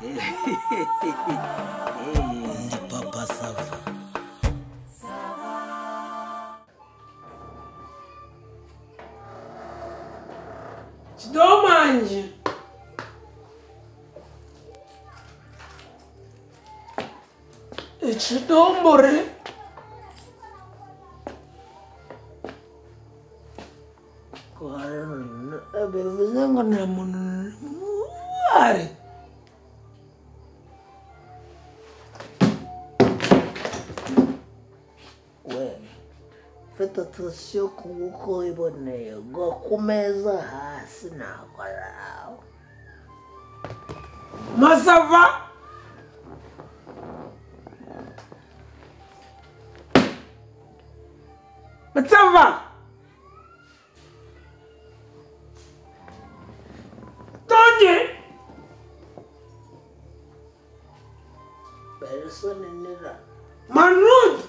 Ndi Papa Sava. Chidomanje. Chidombore. Karena bivuze ngo nta muntu ari. Fata attention kuko iboneye ngo ku meza hasi nakoraho. Masava. Masava. Tonye. Person nira. Manud.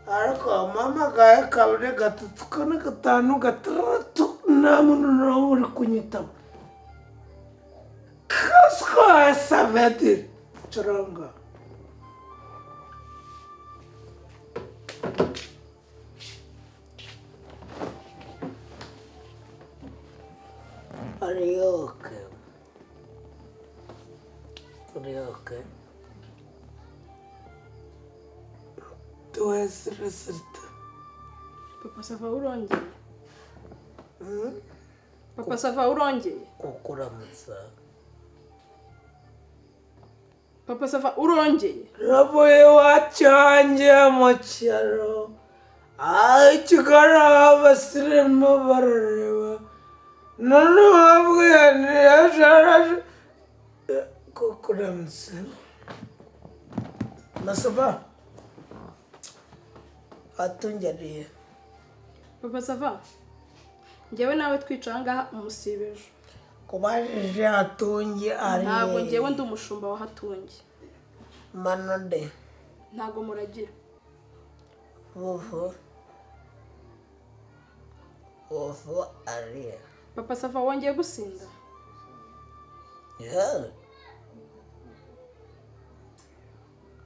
Ariko mama gaya kabiri gatatu kane gatanu gatandatu nta muntu n'umwe uri kunyitaba. Kaswa savete choranga. Are you okay? Are you okay? Tu és recerta. Papa Sava urongeye. Papa Sava urongeye. Kukuramutsa. Papa Sava urongeye. Raboye wacanje mu cyaro. Ay kigara abasirimu barareba. None wabwiye ntiyasharaje. Kukuramutsa. Masaba. Atungeriye. Papa Sava. Njyewe nawe twicara ngaha umusibejo. Kubajije atungi ari. Ntabwo njyewe ndi umushumba wa hatungi. Manode. Ntabwo muragira. Vuvu ari. Papa Sava wongeye gusinda. Yeah.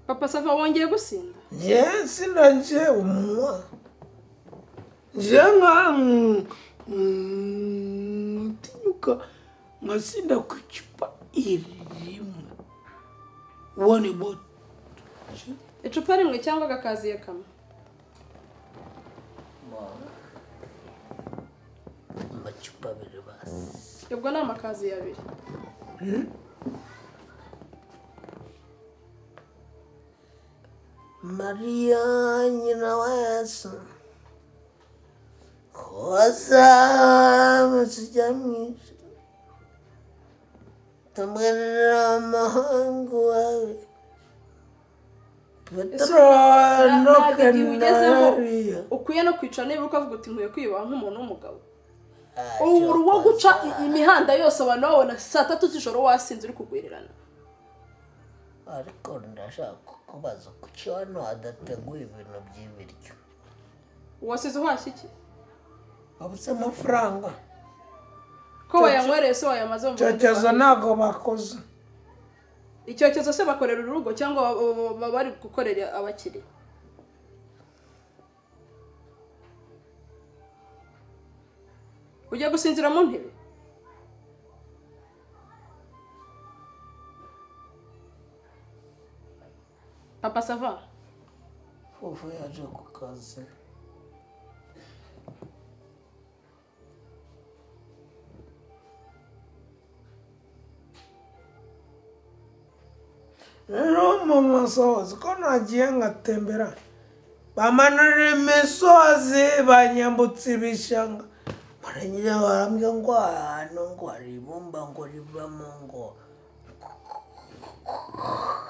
Papa Sava wongeye gusinda. Yes, nanje umwa. Jenga tinuka ngasinda kuchupa irimu. One bot. Icupa rimwe cyangwa agakaziye kamwe. Amacupa abiri basi. Ubwo ni amakazi abiri. Maria nyina wa Yesu. Koza musijamwisha. Tambwira amahangu wawe. Petro no kenariya. Ukwiye no kwicara niba ukavuga uti nkwiye kwiba nk'umuntu w'umugabo. Ubu wo guca imihanda yose abantu babona saa 3 z'ijoro wasinze uri kugwirirana. Ariko ndashaka kubaza kuki hano hadateguye ibintu by'ibiryo. Wasize uhashye iki? Abuse amafaranga. Ko wayanywereye so wayamaze mu Cyokezo nago bakoze. Icyokezo se bakorera urugo cyangwa bari gukorera abakiri? Ujya gusinzira mu ntebe? Papa Sava. Fufu yaje ku kazi. Rero mama sozi ko nagiye ngatembera. Bamanure imisozi banyambutse ibishanga. Maranyira barambye ngo hano ngo hari ibumba ngo rivamo ngo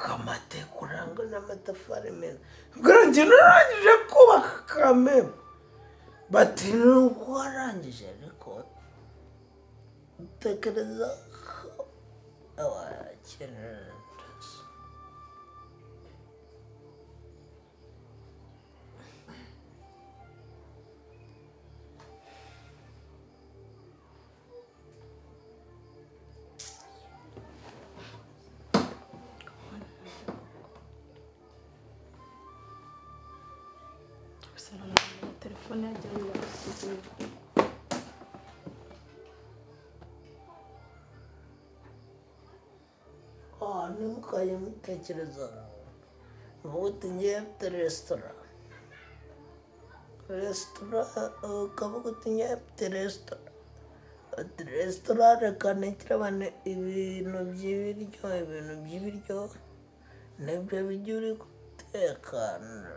kamate kuranga n'amatafari meza. Bwanje narangije kubaka kameme. Bati nuko warangije ariko tekereza awakenera. telefone yajyanye yasize nimukaye mutekereza ubuti ngiye mfite resitora ukavuga uti ngiye mfite resitora reka ntekere bane ibintu by'ibiryo nibyo bijya uri gutekana.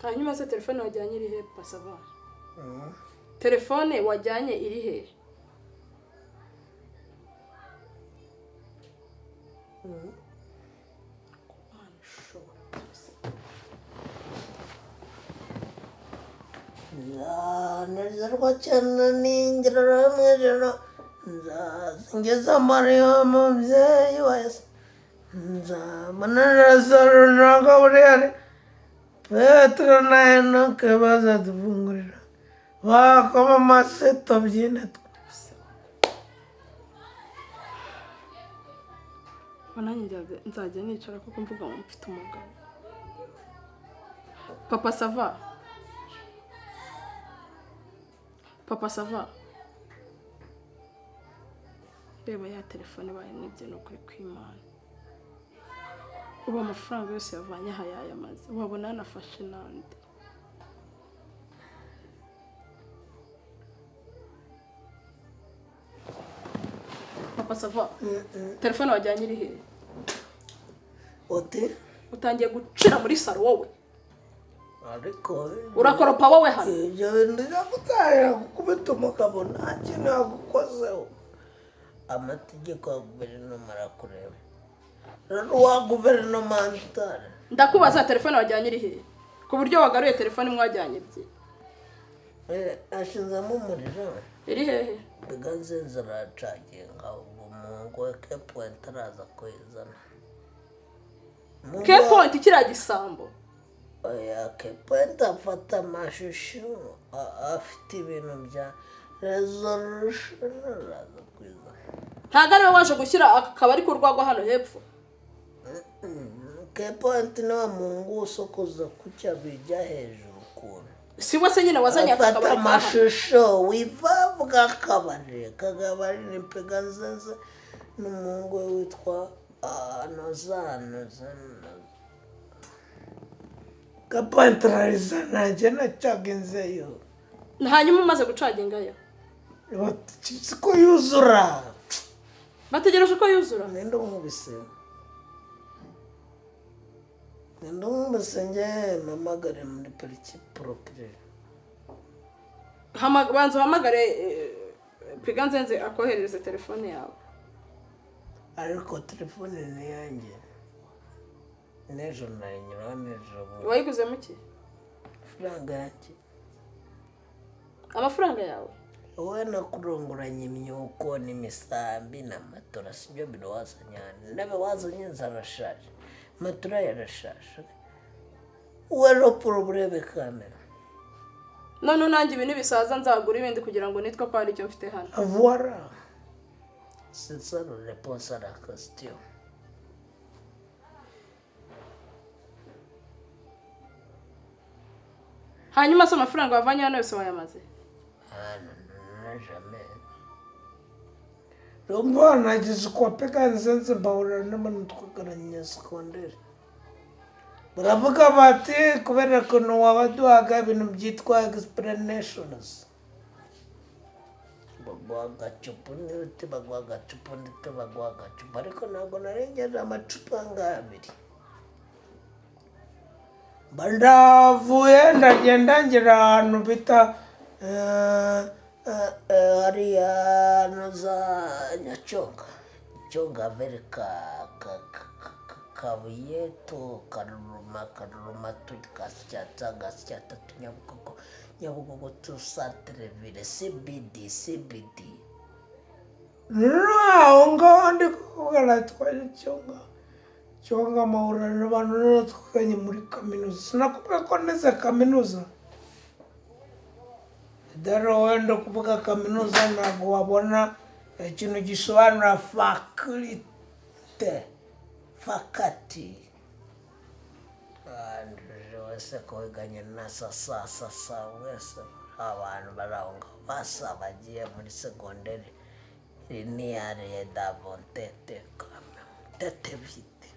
hanyuma se telefone wajyanye iri he pasava? Telefone wajyanye iri he? nezerwa cyane n'ingero mw'ijoro nzazingeza mariya mubyeyi wese nzamanaraza runaka buriyari Petero na Enoke bazadufungurira bakoma amaseto byine nanjye nzajya nicara kuko mvuga ngo mfite umugabo. Papa sava? Papa sava? Reba ya telefone baye nibyo no kuri kwimana. Ubu amafaranga yose yavanye aha yayamaze. Wabona yanafashe nande. Papa sava? Telefone wajyanye iri he? Ote? Utangiye gucira muri saro wowe. Ariko urakoropa wowe hano. Ibyo bintu byagutaya gukubita umugabo nta kintu yagukozeho. Amategeko ya guverinoma arakureba. Rero wa guverinoma ntare. Ndakubaza telefone wajyanye iri he? Ku buryo wagaruye telefone mwajyanye bye. Ashinzamo umuriro. Iri hehe? Biganze zaracaginga umuntu ke point araza kwizana. Ke point kira gisambo. Oya ke point afata amashusho afite ibintu bya resolution araza kwizana. Ntago ari waje gushyira akabari ku rwagwa hano hepfo. Ke point no mungu sokoza kucya bijya hejuru kuntu. Siwe se nyine wazanye akabari amashusho wivavuga kagabari ni Pegasus n'umungu witwa Nozana kapantraliza naje nacagenzeyo. Hanyuma umaze gucagingayo ko yuzura bategereje ko yuzura. Nendo nkubise nge mamagare muri pariki procure banza uhamagare Pegasus akohereze telefone yawe. Ariko telefone ni yanjye nejo nanyura nejo. Wayiguze muki? Franga yanjye. Amafaranga yawe? Wowe nakurongoranye imyuko n'imisambi n'amatora sibyo bino wazanyana. Nabe wazanye zarashaje. Matura yarashaje. Wero probleme kamera. None nanjye ibintu bisaza nzagura ibindi kugira ngo nitwe ko ari cyo mfite hano. Voilà. C'est ça la réponse à la question. Hanyuma so amafaranga wavanye hano yose wayamaze? Non, jamais. Rombo nagize kwa Pegasus bahura n'abantu twagaranye secondaire. Baravuga bati kubera ko no wabaduhaga ibintu byitwa explanations. Bagwagacupa n'uti bagwagacupa ndetse bagwagacupa ariko ntabwo narengeje amacupa ngabiri. Bandavuye ndagenda ngira ahantu bita hariya noza Nyachonga verika kabuye to karuma tukasyata Nyabugogo to Santreville CBD. No, ngo ndi kugala twari cyonga mahura n'abantu twakanye muri kaminuza. Sinakubwira ko neza kaminuza. Daro wenda kuvuga kaminuza ntabwo wabona ikintu gisobanura fakati. wese ko wiganye na sasa wese abantu barahunga basa bagiye muri segonderi lineare d'avontete kame tete vite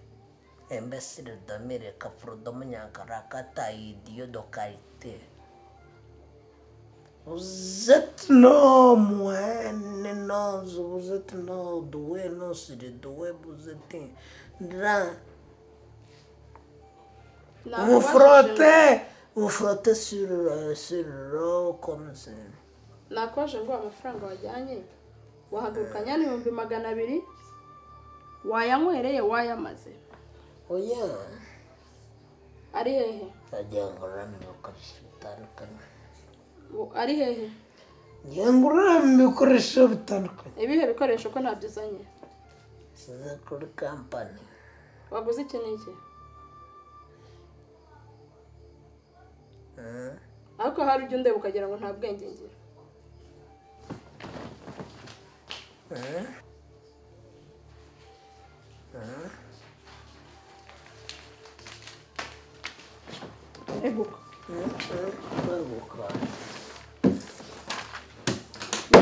imbécile domire kafrudo munyankara idiot de qualité. Vous êtes non moine, non, vous êtes non doué, non, c'est de doué, vous êtes là. Vous frottez sur l'eau comme ça. Nakoje ngo amafaranga wajyanye wahagurukanya n'ibihumbi 200 wayanywereye wayamaze. Oya. Ari hehe? Ajyangura n'ibikoresho bitandukanye. Ari hehe? Njyangura n'ibikoresho bitandukanye. Ibihe bikoresho ko ntabyuzanye? Size kuri company. Waguze iki n'iki? Ariko hari ujya undeba ukagira ngo nta bwenge ngira. Eguka.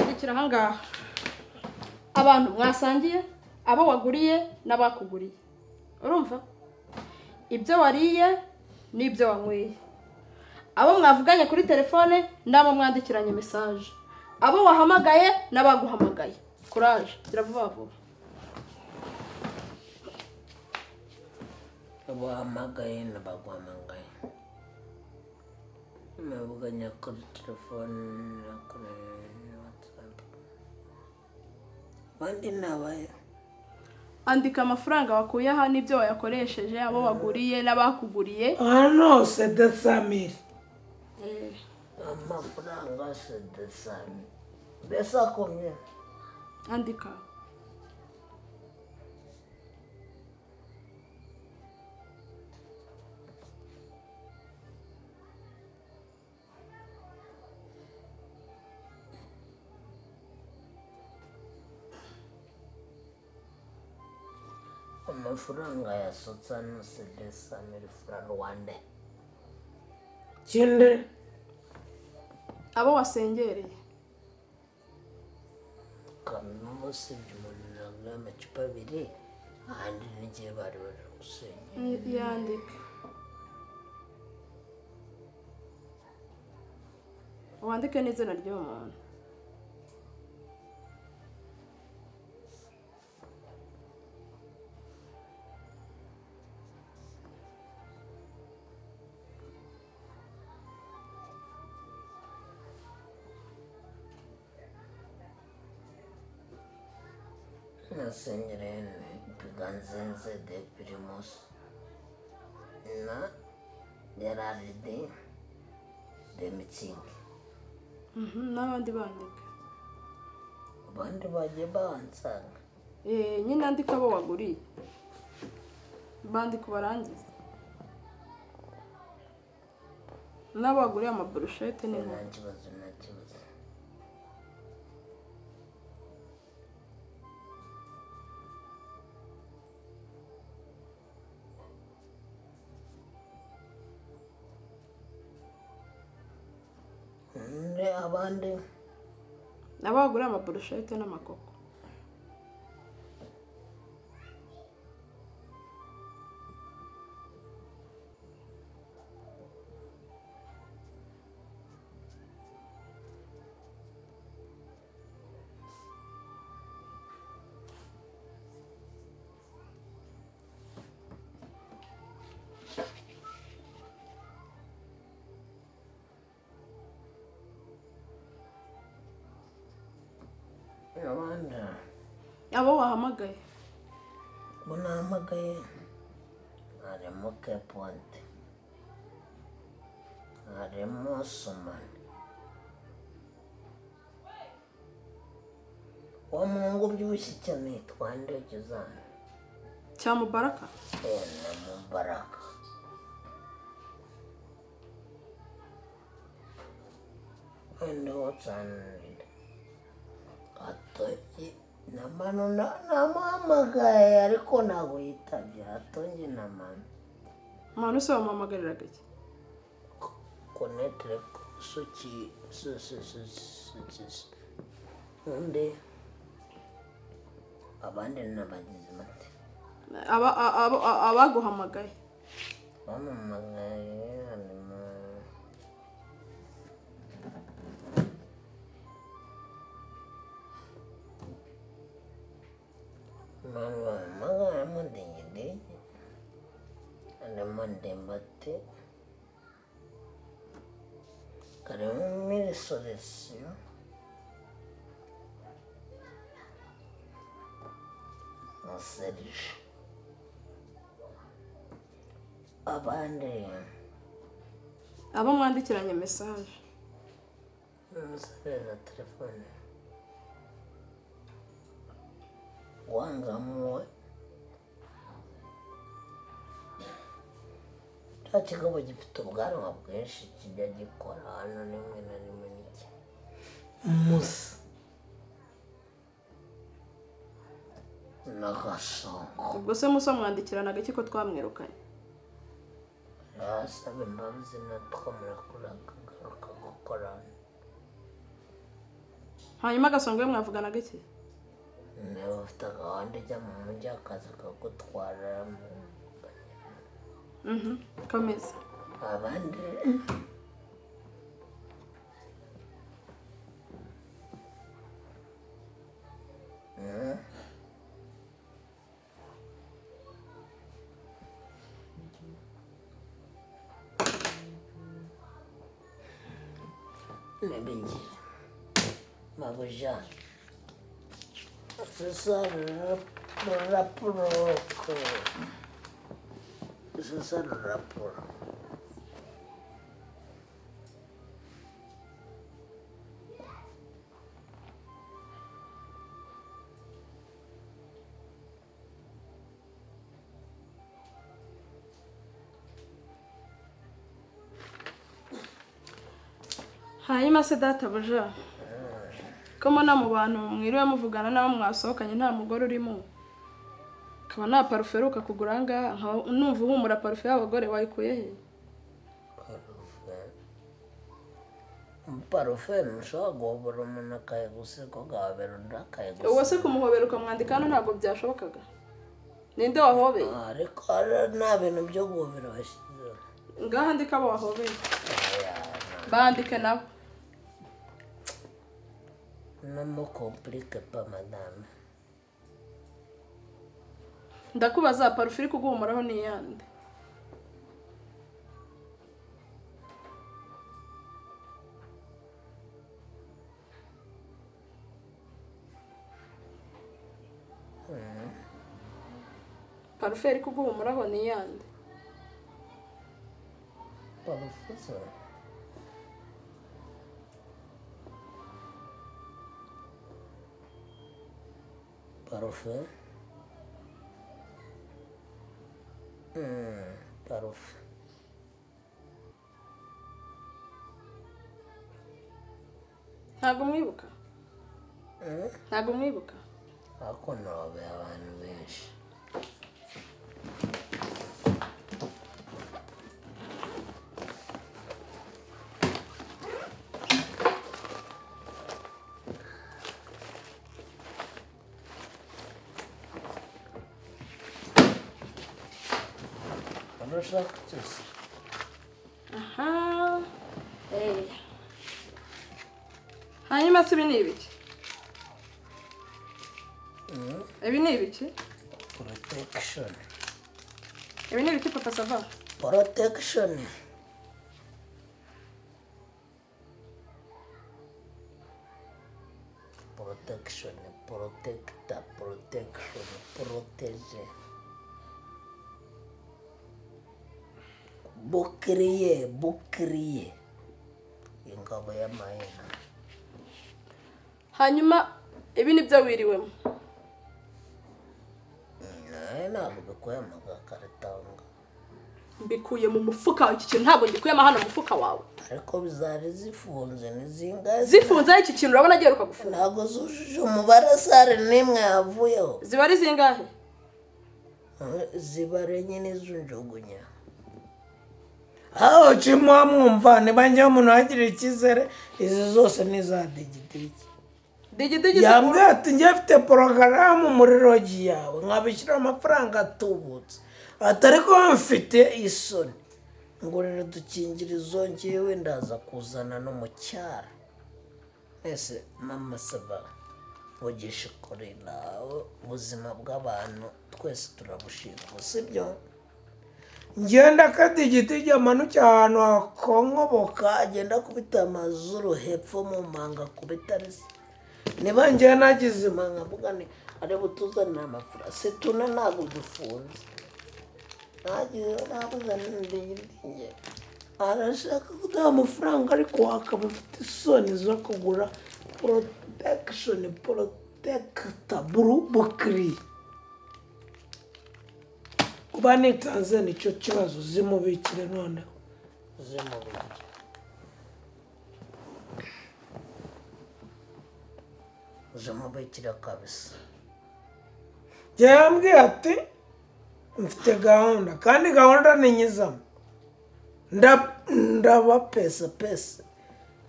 Ndikira hangaha. Abantu mwasangiye, abo waguriye n'abakuguriye. Urumva? Ibyo wariye n'ibyo wanyweye. Abo mwavuganye kuri telefone n'abo mwandikiranye message. Abo wahamagaye n'abaguhamagaye. Courage, biravuga vuba. Abo wahamagaye n'abaguhamagaye. Mwavuganye kuri telefone kuri WhatsApp. Bandi nabaye. Andika amafaranga wakuye aha n'ibyo wayakoresheje, abo waguriye n'abakuguriye. Ah non, c'est 200 000. Amafaranga c'est 200 000. Mais ça combien? Andika. Amafaranga ya Sotsano c'est 200 000 francs rwandais. Kinde? Abo wasengereye. Kano sibye umuntu n'amacupa abiri ahandi n'igihe bari gusenya. Yandika. Wandike n'izina ry'uwo muntu. Nasengerene Piganzenze de Primus na Gerardi de Mitsingi. N'abandi bandika. Abandi bagiye bansanga. Nyine andika abo waguriye. Bandika barangiza. N'abo waguriye amaburushete ni nta kibazo. Abandi n'abagura amaburushete n'amakoko. Abo wahamagaye. Munahamagaye harimo Keponte, harimo Somani, wa Mungu byushye cyane twandege zana Cya Mubaraka. Na Mubaraka. Endo watsanira atoye namano namamagaye ariko ntabwo yitabye atonye namano. Manu se wamamagariraga iki? konetere suki undi abandi n'abagize mate abaguhamagaye bamamagaye mama mundengede ndemate karimo miri solution Serge abandi abo mwandikiranye message musereza telefone wangamuwe cya kigabo gifite ubwanwa bwinshi kijya gikora hano rimwe na rimwe n'iki musa n'agasongo ubwo se musa mwandikirana agaki ko twamwirukanye yasaba imbabazi natwo murakora akagaruka gukorana hanyuma agasongo mwavugana agaki niba ufite agahanda ujya mu mujyi akaza akagutwara komeza abandi Nebingi Mabuja Sasa raporo Sasa raporo hanyuma se databuja ko mbona mu bantu mwiriwe muvugana nabo mwasohokanye nta mugore urimo akaba nta parufe uheruka kugura ahangaha numva uhumura parufe y'abagore wayikuye he parufe ntushobora guhobora umuntu akayigusiga ugahobera undi akayigusiga uwo se kumuhobera ukamwandika hano ntabwo byashobokaga ninde wahobeye ariko nta bintu byo guhobera bashyizeho ngaha ndika abo wahobeye bandike nabo namo komplike pa madame ndakubaza parufe iri kuguhumuraho ni iyande parufe iri kuguhumuraho ni iyande parufe se parufe parufe ntabwo mwibuka ntabwo mwibuka ariko nababeye abantu benshi ushaka cyose aha hanyuma se ibi ni ibiki ibi ni ibiki protection ibi ni ibiki papa sava protection protection protecta protection protege bukiriye ingabo y'amahina hanyuma ibi ni byo wiriwemo ntabwo bikuye mu gakaritanga mbikuye mu mufuka wawe iki kintu ntabwo ngikuyemo hano mu mufuka wawe ariko bizari zifunze nizingahe zifunze iki kintu urabona agiye rukagufunga ntabwo zujuje umubare sare n'imwe yavuyeho ziba ari zingahe zibare nyine zunjugunya aho kimwe mwumva niba njye umuntu wagirira icyizere izi zose ni za digidigi digidigi yambwiye ati njye mfite porogaramu muri rogi yawe nkabishyura amafaranga atubutse atari ko mfite isoni ngo rero dukingirizo ngewe ndaza kuzana no mu cyaro ese mama saba vugisha ukuri nawe ubuzima bw'abantu twese turabushima sibyo ngenda akadigitigi amanukira ahantu hakonkoboka agenda akubita amazuru hepfo mu manga akubita risi niba ngewe nagize imanga mvuga ni ari butuzanire amafaranga situna ntabwo dufunze nabuze arashaka kudaha amafaranga ariko hakaba afite isoni zo kugura protection protector bukiri kuba nitanze nicyo kibazo zimubikire noneho zimubikire kabisa yambwiye ati mfite gahunda kandi gahunda ni nyizamo ndaba pesa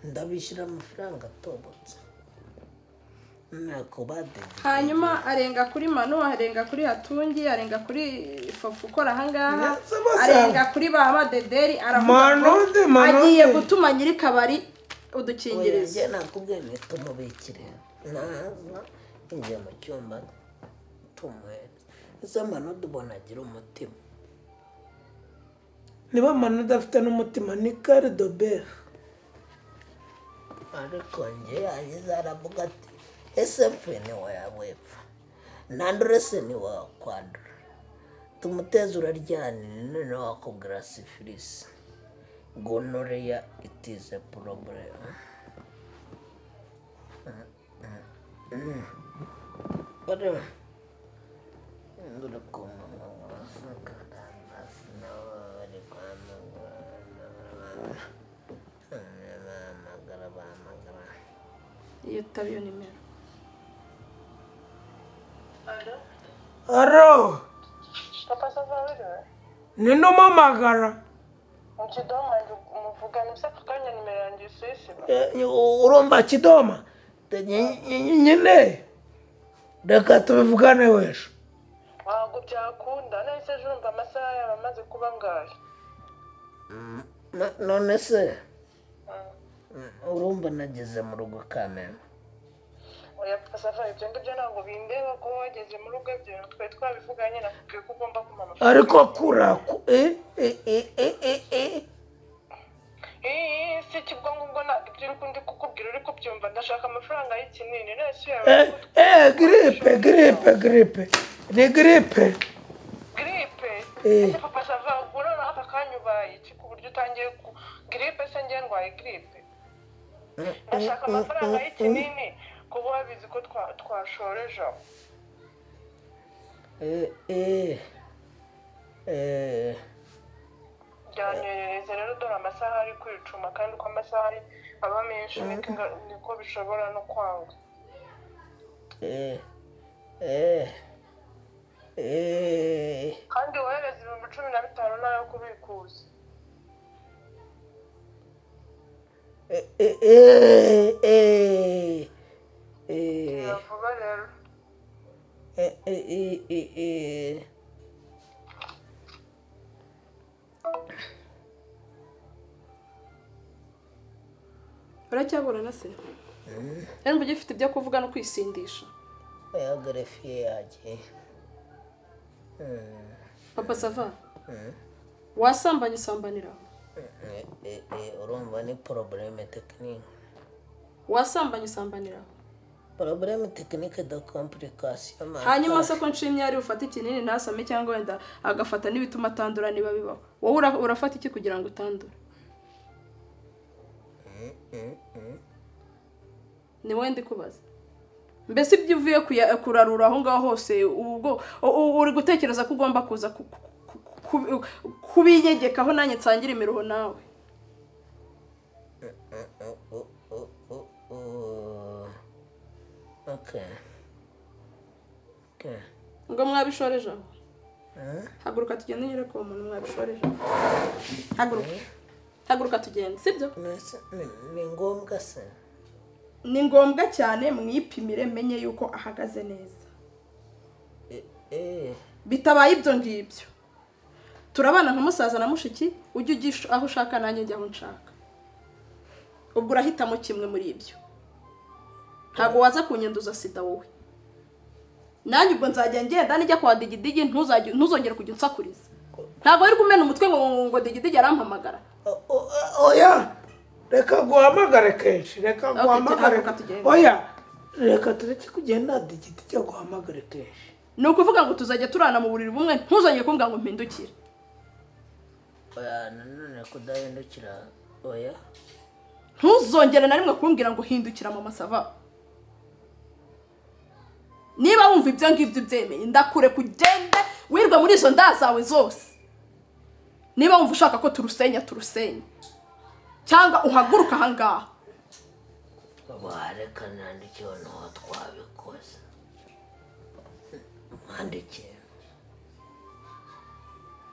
ndabishyura amafaranga atobotse hanyuma arenga kuri manu arenga kuri hatungi arenga kuri fofu ukora ahangaha arenga kuri ba madederi aravuga ko agiye gutuma nyiri kabari udukingirizo njye nakubwiye nito mubikire naza njye mu cyumba tumuhereza ese manu dubona agira umutima niba manu udafite n'umutima ni kare dobere ariko njye yagize aravuga ati ese mfe ni wayabwepfa nandure se ni wakwandura tumuteze uraryane none wakubwira sifilisi gonorrhea it is a problem whatever ndura kuma iyo utabiyo nimero aro Papa sava wewe? ninde umamagara Mchidoma umuvugana usa kukanya nimero yanjye sisi. urumva kidoma nyine reka tubivugane wesho Ntabwo byakunda nahise jumva amasaha yabamaze kuba ngahe. none se urumva nageze mu rugo kamera Oya Papa sava ibyo ngibyo ntabwo bindeba ko wageze mu rugo byo twe twabivuganye nakubwiye ko ugomba kumpa amafaranga. ariko kuraku si kibwo ngo ibyo ndi kukubwira uri kubyumva ndashaka amafaranga y'ikinini nese yawe. gripe ni gripe Gripe Papa sava urora aka kanyubaye iki ku buryo utangiye gripe se ngiye ndwaye gripe. Ndashaka amafaranga y'ikinini kuba wabizi ko twashoreje aho. Byanyerereza rero dore amasaha ari kwicuma kandi uko amasaha ari aba menshi niko bishobora no kwanga. Kandi wohereza 15,000 nayo kubikuza. Vuba rero. uracyabura na se rero mvuge ufite ibyo kuvuga no kwisindisha gerefiye yagiye Papa sava wasambanye usambanira urumva ni probleme technique wasambanye usambanira probleme technique de complication hanyuma se ko nshimye ari ufata ikinini ntasame cyangwa wenda agafata n'ibituma atandura niba bibaho wowe urafata iki kugira ngo utandure ni wende kubaza mbese ibyo uvuye kurarura aho ngaho hose ubwo uri gutekereza ko ugomba kuza kubinyegekaho nanjye nsangira imiruho nawe okay ngo mwabishoreje aho haguruka tugende nyereka uwo muntu mwabishoreje haguruka tugende sibyo ni ngombwa se ni ngombwa cyane mwipimire menye yuko ahagaze neza bitabaye ibyo ngibyo turabana nka musaza na mushiki ujye ugisha aho ushaka nanjye njya aho nshaka ubwo urahitamo kimwe muri ibyo ntabwo waza kunyanduza sida wowe nanjye ubwo nzajya ngenda nijya kwa digidigi ntuzongere kujya unsakuriza ntabwo wari kumena umutwe ngo digidigi arampamagara oya reka guhamagare kenshi reka guhamagare oya reka tureke kugenda digidigi guhamagare kenshi ni ukuvuga ngo tuzajya turana mu buriri bumwe ntuzongere kumbwira ngo mpindukire oya nanone kudahindukira oya ntuzongere na rimwe kumbwira ngo hindukira mu masava niba wumva ibyo ngibyo byemeye ndakure kugende wirwe muri izo nda zawe zose niba wumva ushaka ko turusenya cyangwa uhaguruka ahangaha wareka nandikiwe n'uwo twabikoze mwandikiye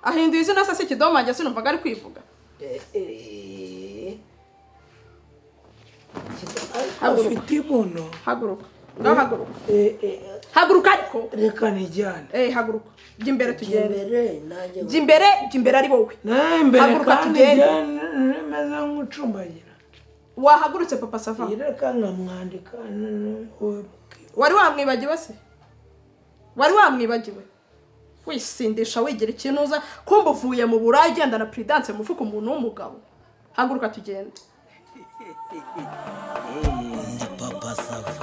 ahinduye izina se kidomange sinumvaga ari kwivuga afite ibuno haguruka ngaho haguruka haguruka ariko reka nijyane haguruka jya imbere tugende nanjye jya imbere ari wowe haguruka tugende meze nk'ucumbagira wahagurutse papa Sava reka nkamwandika wari wamwibagiwe se wari wamwibagiwe wisindisha wigira ikintu uza kumva uvuye mu burayi ugenda na prudence mu mufuka umuntu w'umugabo haguruka tugende Papa Sava